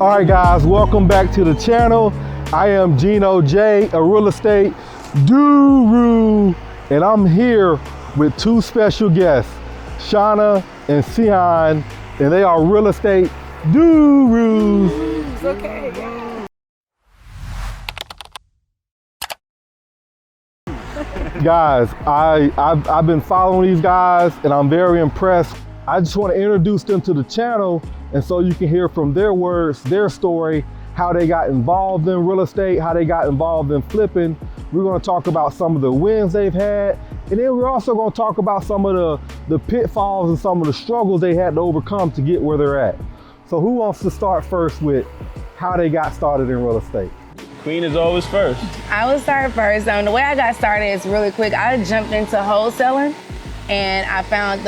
All right, guys, welcome back to the channel. I am Geno J, a real estate guru, and I'm here with two special guests, Shawna and Seon, and they are real estate gurus. Okay, yeah. Guys, I've been following these guys, and I'm very impressed. I just want to introduce them to the channel, and so you can hear from their words, their story, how they got involved in real estate, how they got involved in flipping. We're going to talk about some of the wins they've had, and then we're also going to talk about some of the pitfalls and some of the struggles they had to overcome to get where they're at. So who wants to start first with how they got started in real estate? Queen is always first. I will start first. The way I got started is really quick. I jumped into wholesaling, and I found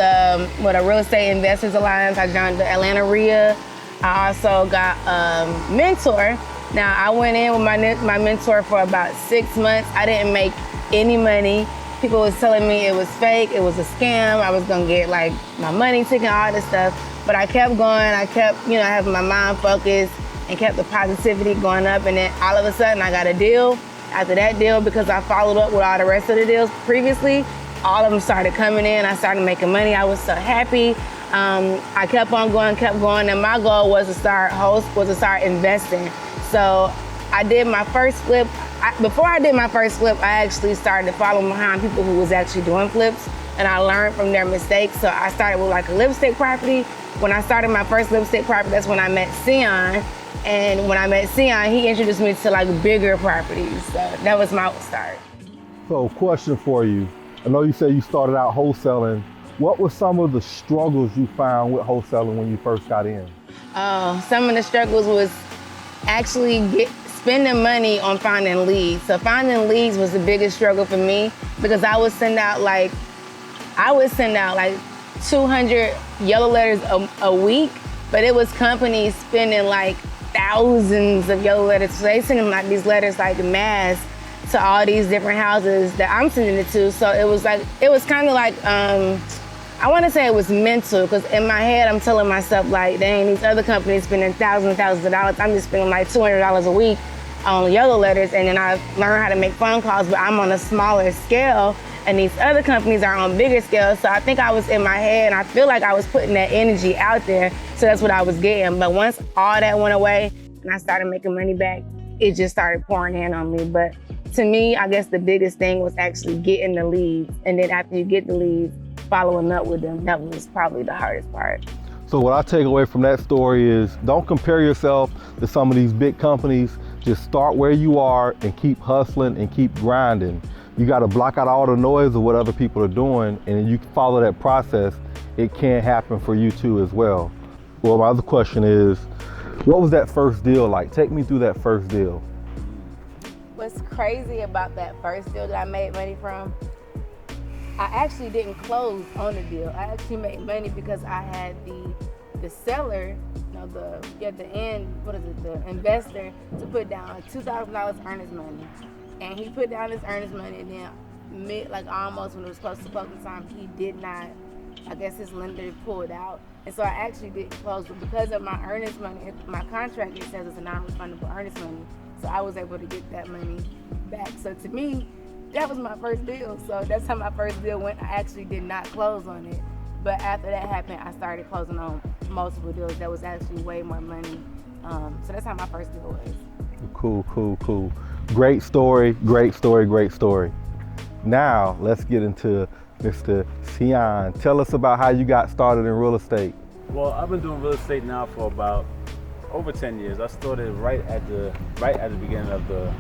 with a Real Estate Investors Alliance. I joined the Atlanta RIA. I also got a mentor. Now, I went in with my mentor for about 6 months. I didn't make any money. People was telling me it was fake, it was a scam. I was gonna get like my money taken, all this stuff. But I kept going. I kept, having my mind focused and kept the positivity going up. And then all of a sudden, I got a deal. After that deal, because I followed up with all the rest of the deals previously, all of them started coming in. I started making money. I was so happy. I kept on going, and my goal was to start investing. So I did my first flip. Before I did my first flip, I actually started following behind people who was actually doing flips, and I learned from their mistakes. So I started with like a lipstick property. When I started my first lipstick property, that's when I met Seon. And when I met Seon, he introduced me to like bigger properties. So that was my start. So question for you. I know you said you started out wholesaling. What were some of the struggles you found with wholesaling when you first got in? Some of the struggles was actually spending money on finding leads. So finding leads was the biggest struggle for me, because I would send out like 200 yellow letters a week, but it was companies spending like thousands of yellow letters. So they sending like these letters like mass to all these different houses that I'm sending it to. So it was kind of like, I want to say it was mental, because in my head I'm telling myself like, dang, these other companies spending thousands and thousands of dollars. I'm just spending like $200 a week on yellow letters, and then I learned how to make phone calls, but I'm on a smaller scale, and these other companies are on bigger scale. So I think I was in my head, and I feel like I was putting that energy out there, so that's what I was getting. But once all that went away and I started making money back, it just started pouring in on me. But to me, I guess the biggest thing was actually getting the leads, and then after you get the leads, following up with them. That was probably the hardest part. So what I take away from that story is, don't compare yourself to some of these big companies. Just start where you are and keep hustling and keep grinding. You got to block out all the noise of what other people are doing, and you follow that process. It can happen for you too as well. Well, my other question is, what was that first deal like? Take me through that first deal. What's crazy about that first deal that I made money from, I actually didn't close on the deal. I actually made money because I had the seller, the investor, to put down $2,000 earnest money. And he put down his earnest money, and then almost when it was close to closing time, he did not, I guess his lender pulled out. And so I actually didn't close, but because of my earnest money, my contract, it says it's a non-refundable earnest money. So I was able to get that money back. So to me, that was my first deal. So that's how my first deal went. I actually did not close on it. But after that happened, I started closing on multiple deals that was actually way more money. So that's how my first deal was. Cool. Great story. Now let's get into Mr. Seon. Tell us about how you got started in real estate. Well, I've been doing real estate now for about over 10 years. I started right at the beginning of the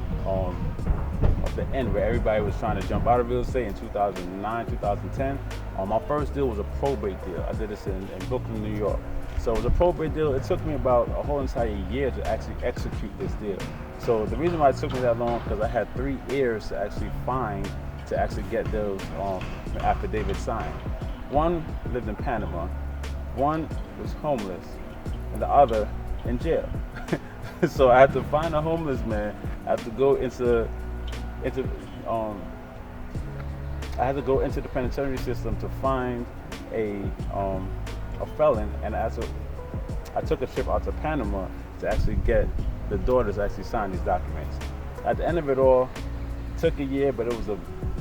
end, where everybody was trying to jump out of real estate in 2009, 2010. My first deal was a probate deal. I did this in Brooklyn, New York. So it was a probate deal. It took me about a whole entire year to actually execute this deal. So the reason why it took me that long, because I had 3 heirs to actually find to actually get those affidavits signed. One lived in Panama, one was homeless, and the other in jail. So I had to find a homeless man. I had to go into the penitentiary system to find a felon, and I took a trip out to Panama to actually get the daughters to actually sign these documents. At the end of it all, it took a year, but it was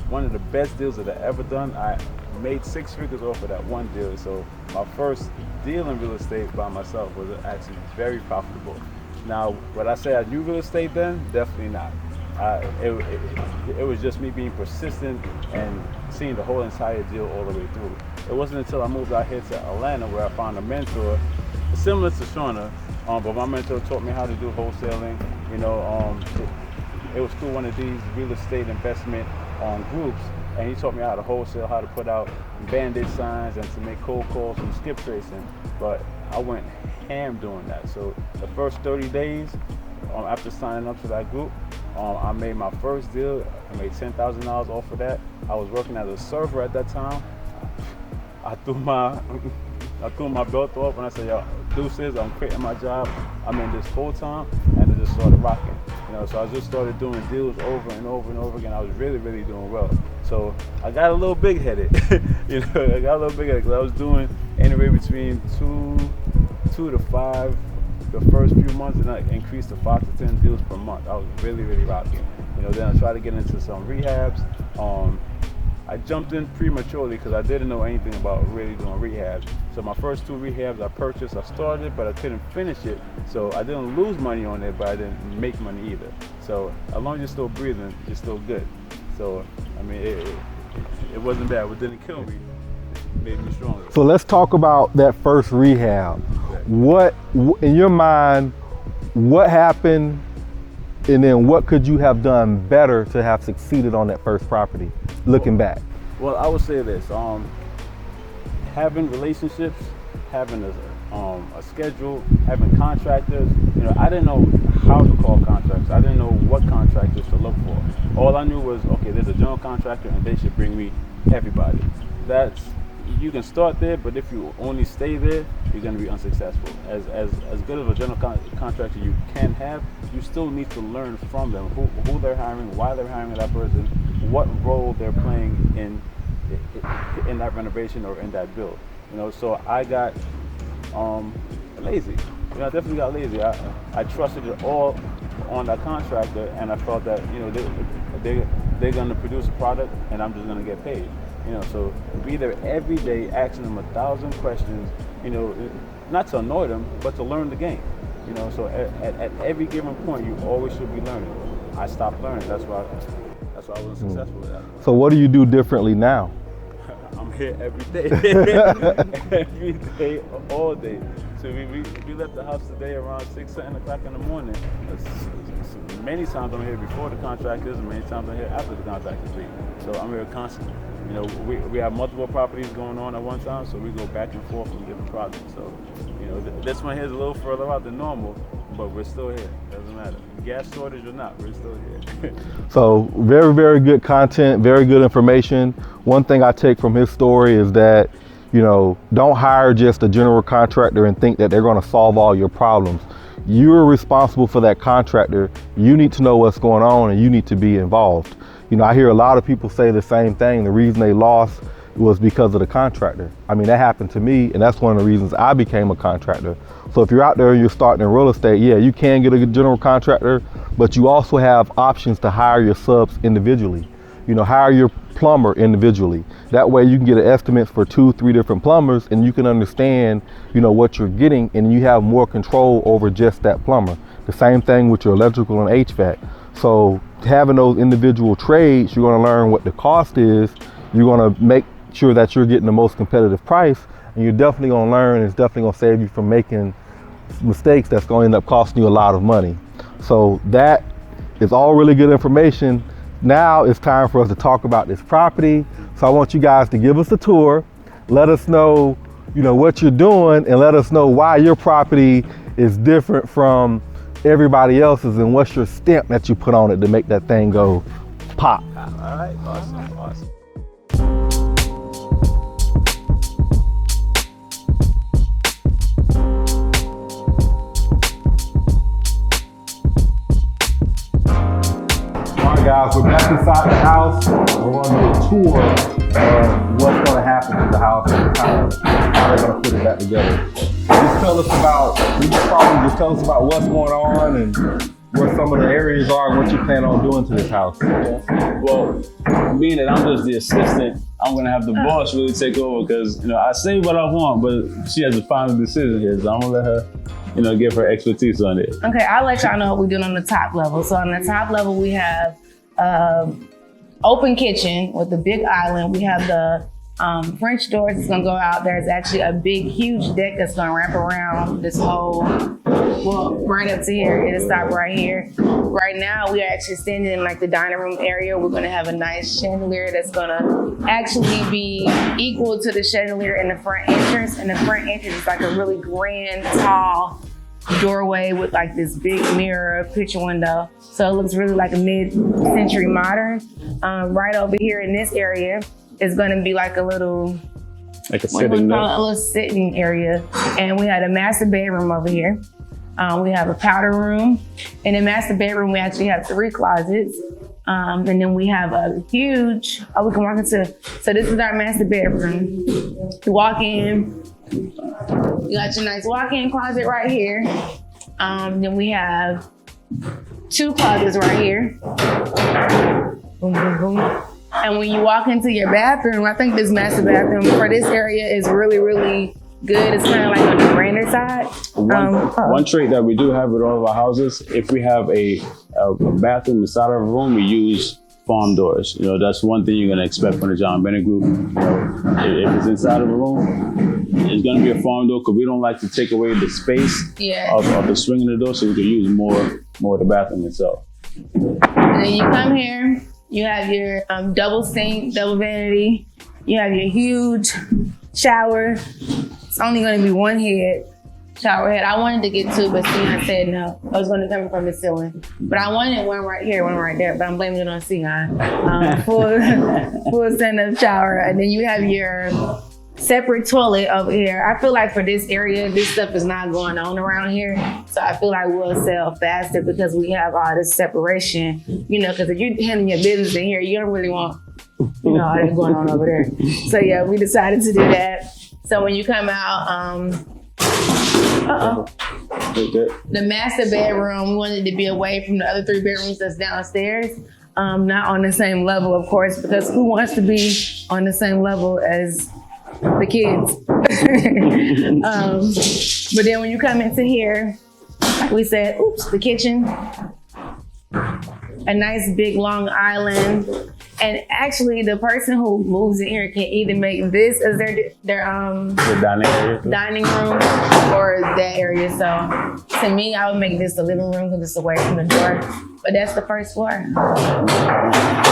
one of the best deals that I ever done. I made 6 figures off of that one deal. So my first deal in real estate by myself was actually very profitable. Now, would I say I knew real estate then? Definitely not. It was just me being persistent and seeing the whole entire deal all the way through. It wasn't until I moved out here to Atlanta where I found a mentor similar to Shawna, but my mentor taught me how to do wholesaling. You know, it was through one of these real estate investment groups, and he taught me how to wholesale, how to put out Band-Aid signs, and to make cold calls and skip tracing. But I went ham doing that. So the first 30 days after signing up to that group, I made my first deal. I made $10,000 off of that. I was working as a server at that time. I threw my belt off and I said, yo, deuces, I'm quitting my job. I'm in this full time, and I just started rocking. You know, so I just started doing deals over and over and over again. I was really, really doing well. So I got a little big-headed. You know, I got a little big-headed because I was doing anywhere between two to 5 the first few months, and I increased to 5 to 10 deals per month. I was really, really rocking. You know, then I tried to get into some rehabs. I jumped in prematurely because I didn't know anything about really doing rehabs. So my first 2 rehabs I purchased, I started, but I couldn't finish it. So I didn't lose money on it, but I didn't make money either. So as long as you're still breathing, you're still good. So, I mean, it wasn't bad. It didn't kill me. It made me stronger. So let's talk about that first rehab. What, in your mind, what happened, and then what could you have done better to have succeeded on that first property, looking back? Well, I would say this, having relationships, having a schedule, having contractors, you know, I didn't know how to call contractors. I didn't know what contractors to look for. All I knew was, okay, there's a general contractor and they should bring me everybody. You can start there, but if you only stay there, you're going to be unsuccessful. As good of a general contractor you can have, you still need to learn from them who they're hiring, why they're hiring that person, what role they're playing in that renovation or in that build. You know, so I got lazy. You know, I definitely got lazy. I trusted it all on that contractor, and I felt that, you know, they're going to produce a product, and I'm just going to get paid. You know, so be there every day, asking them 1,000 questions, you know, not to annoy them, but to learn the game. You know, so at every given point, you always should be learning. I stopped learning. That's why I wasn't successful with that. So what do you do differently now? I'm here every day. Every day, all day. So we left the house today around 6, 7 o'clock in the morning. Many times I'm here before the contractors, and many times I'm here after the contractors leave. So I'm here constantly. You know, we have multiple properties going on at one time, so we go back and forth from different projects. So, you know, this one here is a little further out than normal, but we're still here. Doesn't matter. Gas shortage or not, we're still here. So very, very good content, very good information. One thing I take from his story is that, you know, don't hire just a general contractor and think that they're going to solve all your problems. You're responsible for that contractor. You need to know what's going on, and you need to be involved. You know, I hear a lot of people say the same thing. The reason they lost was because of the contractor. I mean, that happened to me, and that's one of the reasons I became a contractor. So if you're out there and you're starting in real estate, yeah, you can get a general contractor, but you also have options to hire your subs individually. You know, hire your plumber individually. That way you can get an estimate for 2, 3 different plumbers, and you can understand, you know, what you're getting, and you have more control over just that plumber. The same thing with your electrical and HVAC. So having those individual trades, you're going to learn what the cost is. You're going to make sure that you're getting the most competitive price, and you're definitely going to learn. It's definitely going to save you from making mistakes that's going to end up costing you a lot of money. So that is all really good information. Now it's time for us to talk about this property. So I want you guys to give us a tour. Let us know, you know, what you're doing, and let us know why your property is different from everybody else's, and what's your stamp that you put on it to make that thing go pop. All right, awesome. All right, guys, we're back inside the house. We're going to do a tour of what's going to happen to the house and how they're going to put it back together. just tell us about, you can probably just tell us about what's going on and where some of the areas are and what you plan on doing to this house. Well, being that I'm just the assistant, I'm gonna have the boss really take over because, I say what I want, but she has the final decision here. So I'm gonna let her, give her expertise on it. Okay, I'll let y'all know what we're doing on the top level. So on the top level, we have open kitchen with a big island. We have the French doors that's gonna go out. There's actually a big, huge deck that's gonna wrap around this whole, right up to here. It'll stop right here. Right now, we are actually standing in like the dining room area. We're gonna have a nice chandelier that's gonna actually be equal to the chandelier in the front entrance. And the front entrance is like a really grand, tall doorway with like this big mirror picture window. So it looks really like a mid-century modern. Right over here in this area, it's gonna be like a little, like a little sitting area. And we had a master bedroom over here. We have a powder room. In the master bedroom, we actually have 3 closets. And then we have a huge, we can walk into, so this is our master bedroom. You walk in, you got your nice walk-in closet right here. Then we have 2 closets right here. Boom, boom, boom. And when you walk into your bathroom, I think this master bathroom for this area is really, really good. It's kind of like on the grander side. One trait that we do have with all of our houses, if we have a bathroom inside of a room, we use farm doors. That's one thing you're going to expect from the John Bennett Group. If it's inside of a room, it's going to be a farm door because we don't like to take away the space of the swing of the door, so we can use more of the bathroom itself. And then you come here, you have your double sink, double vanity. You have your huge shower. It's only going to be 1 shower head. I wanted to get 2, but Seon said no. I was going to come from the ceiling. But I wanted 1 right here, 1 right there, but I'm blaming it on Seon. Full stand-up shower. And then you have your separate toilet over here. I feel like for this area, this stuff is not going on around here. So I feel like we'll sell faster because we have all this separation, because if you're handling your business in here, you don't really want, all that going on over there. So yeah, we decided to do that. So when you come out, the master bedroom, we wanted to be away from the other 3 bedrooms that's downstairs. Not on the same level, of course, because who wants to be on the same level as the kids? But then when you come into here, like we said, the kitchen, a nice big long island. And actually, the person who moves in here can either make this as their dining room or that area. So to me, I would make this the living room because it's away from the door. But that's the first floor.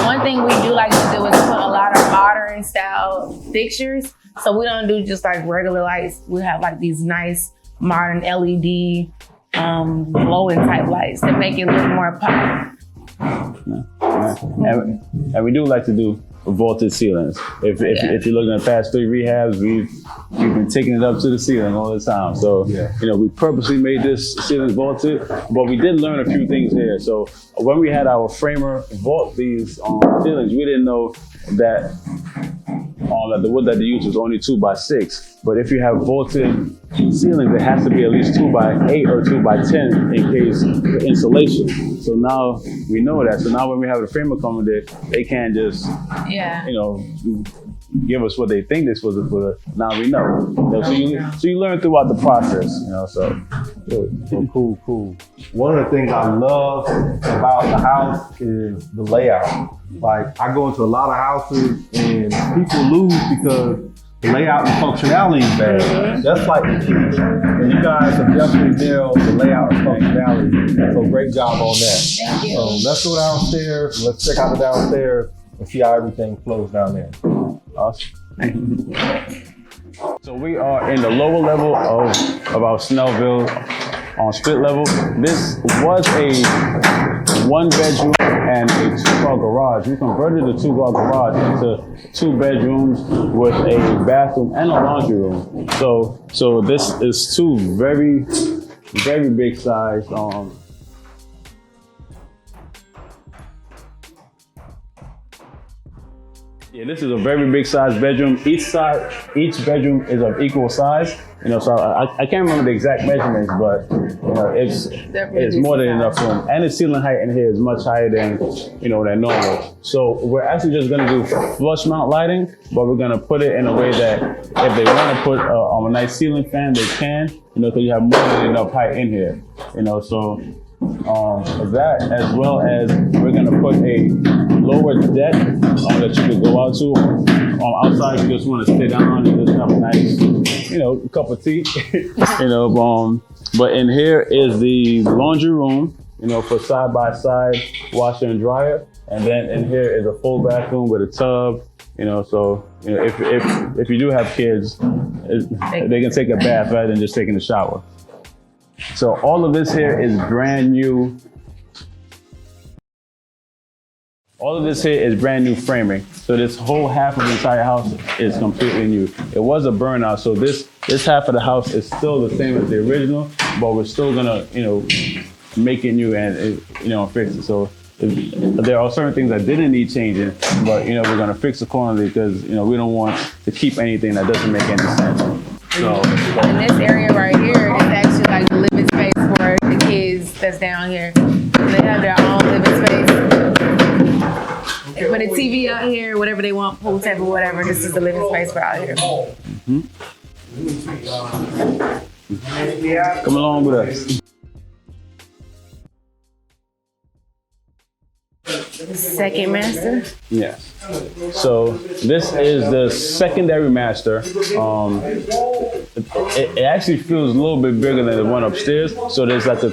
One thing we do like to do is put a lot of modern style fixtures. So we don't do just like regular lights. We have like these nice modern LED glowing type lights that make it look more pop. And we do like to do vaulted ceilings. If you're looking at past 3 rehabs, we've been taking it up to the ceiling all the time. So we purposely made this ceiling vaulted, but we did learn a few things here. So when we had our framer vault these ceilings, we didn't know that the wood that they used was only 2x6. But if you have vaulted ceilings, it has to be at least 2x8 or 2x10 in case for insulation. So now we know that. So now when we have a framer coming there, they can't just, give us what they think they're supposed to put. Now we know. So you learn throughout the process. So cool. One of the things I love about the house is the layout. Like I go into a lot of houses and people lose because the layout and functionality is bad. That's like the key. And you guys have definitely nailed the layout and functionality. So great job on that. Thank you. So let's go downstairs. Let's check out the downstairs and see how everything flows down there. Awesome. So we are in the lower level of our Snellville on split level. This was a 1-bedroom and a 2-car garage. We converted the 2-car garage into 2 bedrooms with a bathroom and a laundry room. So this is 2 very, very big size. This is a very big size bedroom. Each bedroom is of equal size. So I can't remember the exact measurements, but it's more than enough room. And the ceiling height in here is much higher than than normal. So we're actually just gonna do flush mount lighting, but we're gonna put it in a way that if they want to put a nice ceiling fan, they can. Because you have more than enough height in here. So that, as well as we're gonna put a lower deck that you could go out to. Outside, you just want to sit down and just have a nice, cup of tea. But in here is the laundry room, for side by side washer and dryer, and then in here is a full bathroom with a tub. So if you do have kids, they can take a bath rather than just taking a shower. So all of this here is brand new. All of this here is brand new framing. So this whole half of the entire house is completely new. It was a burnout, so this half of the house is still the same as the original, but we're still gonna, make it new and fix it. So there are certain things that didn't need changing, but we're gonna fix accordingly because we don't want to keep anything that doesn't make any sense. So in this area right here is actually like the living space for the kids that's down here. They have their own living space. They put a TV out here, whatever they want, pool table, whatever. This is the living space for out here. Come along with us. Second master? Yes. So this is the secondary master. It actually feels a little bit bigger than the one upstairs. So there's like a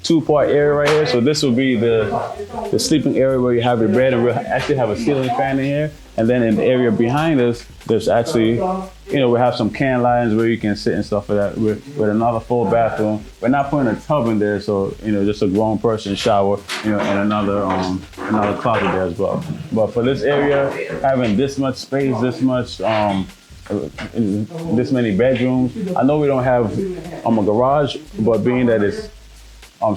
two-part area right here. So this will be the sleeping area where you have your bed, and we'll actually have a ceiling fan in here. And then in the area behind us, there's actually, we have some can lines where you can sit and stuff like that with another full bathroom. We're not putting a tub in there, so, just a grown person shower, and another closet there as well. But for this area, having this much space, this much, this many bedrooms, I know we don't have a garage, but being that it's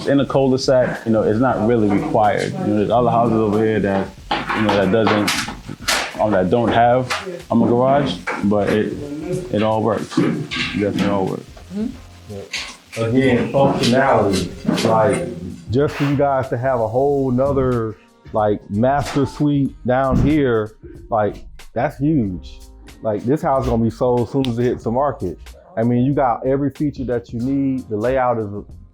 in a cul-de-sac, it's not really required. There's other houses over here that, that don't have a garage, but it all works. It definitely all works. Again, functionality, like just for you guys to have a whole nother master suite down here, that's huge. This house is gonna be sold as soon as it hits the market. I mean, you got every feature that you need. The layout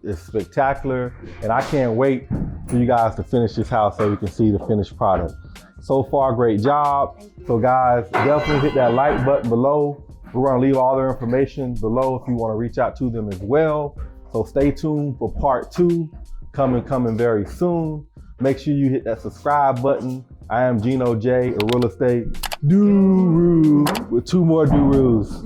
is spectacular, and I can't wait for you guys to finish this house so you can see the finished product. So far, great job. So guys, definitely hit that like button below. We're gonna leave all their information below if you wanna reach out to them as well. So stay tuned for part 2, coming very soon. Make sure you hit that subscribe button. I am Geno J, a real estate guru with 2 more gurus.